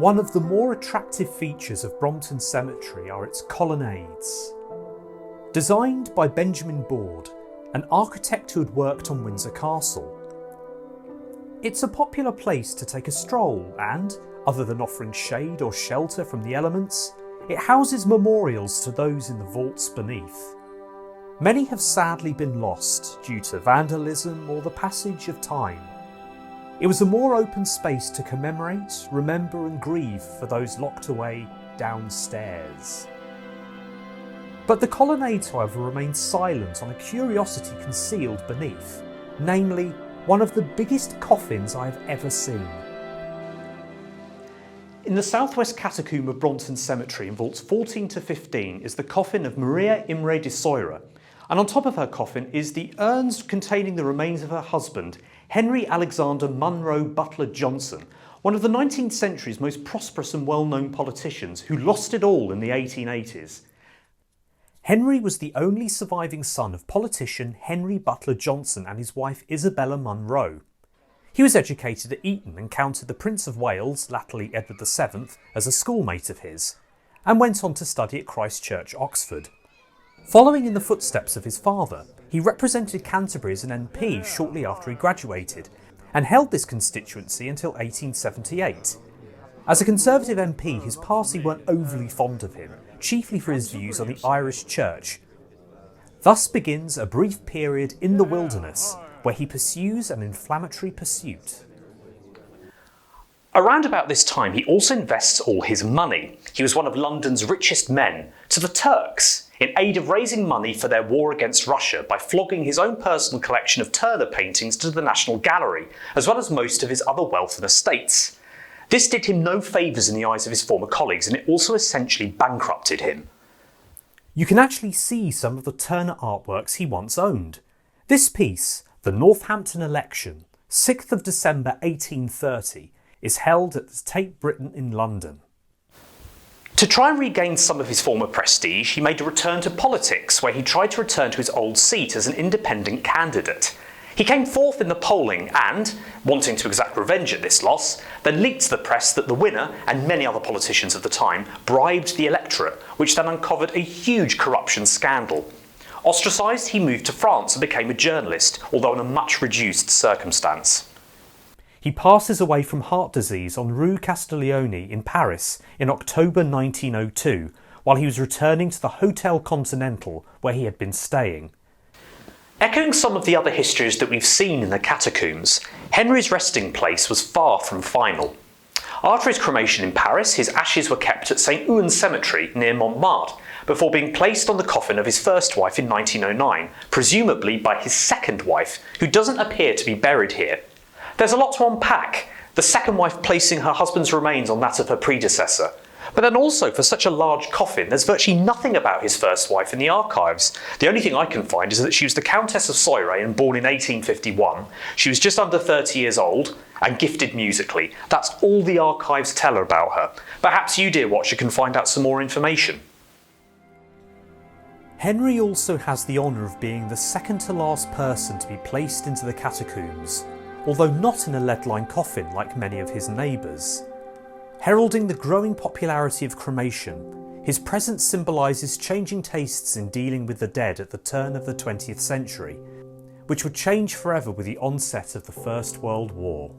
One of the more attractive features of Brompton Cemetery are its colonnades. Designed by Benjamin Baud, an architect who had worked on Windsor Castle. It's a popular place to take a stroll and, other than offering shade or shelter from the elements, it houses memorials to those in the vaults beneath. Many have sadly been lost due to vandalism or the passage of time. It was a more open space to commemorate, remember and grieve for those locked away downstairs. But the colonnades, however, remain silent on a curiosity concealed beneath, namely, one of the biggest coffins I have ever seen. In the southwest catacomb of Brompton Cemetery in vaults 14 to 15 is the coffin of Maria Imre de Soyres, and on top of her coffin is the urns containing the remains of her husband, Henry Alexander Munro Butler-Johnstone, one of the 19th century's most prosperous and well-known politicians who lost it all in the 1880s. Henry was the only surviving son of politician Henry Butler-Johnstone and his wife Isabella Munro. He was educated at Eton and counted the Prince of Wales, latterly Edward VII, as a schoolmate of his, and went on to study at Christ Church, Oxford. Following in the footsteps of his father, he represented Canterbury as an MP shortly after he graduated, and held this constituency until 1878. As a Conservative MP, his party weren't overly fond of him, chiefly for his views on the Irish Church. Thus begins a brief period in the wilderness, where he pursues an inflammatory pursuit. Around about this time, he also invests all his money. He was one of London's richest men, to the Turks, in aid of raising money for their war against Russia by flogging his own personal collection of Turner paintings to the National Gallery, as well as most of his other wealth and estates. This did him no favours in the eyes of his former colleagues, and it also essentially bankrupted him. You can actually see some of the Turner artworks he once owned. This piece, The Northampton Election, 6th of December 1830, is held at the Tate Britain in London. To try and regain some of his former prestige, he made a return to politics, where he tried to return to his old seat as an independent candidate. He came fourth in the polling and, wanting to exact revenge at this loss, then leaked to the press that the winner, and many other politicians of the time, bribed the electorate, which then uncovered a huge corruption scandal. Ostracised, he moved to France and became a journalist, although in a much reduced circumstance. He passes away from heart disease on Rue Castiglione in Paris in October 1902, while he was returning to the Hotel Continental where he had been staying. Echoing some of the other histories that we've seen in the catacombs, Henry's resting place was far from final. After his cremation in Paris, his ashes were kept at St. Ouen Cemetery near Montmartre, before being placed on the coffin of his first wife in 1909, presumably by his second wife, who doesn't appear to be buried here. There's a lot to unpack, the second wife placing her husband's remains on that of her predecessor. But then also, for such a large coffin, there's virtually nothing about his first wife in the archives. The only thing I can find is that she was the Countess of Soyres and born in 1851. She was just under 30 years old and gifted musically. That's all the archives tell about her. Perhaps you, dear watcher, can find out some more information. Henry also has the honour of being the second to last person to be placed into the catacombs, although not in a lead-lined coffin like many of his neighbours. Heralding the growing popularity of cremation, his presence symbolises changing tastes in dealing with the dead at the turn of the 20th century, which would change forever with the onset of the First World War.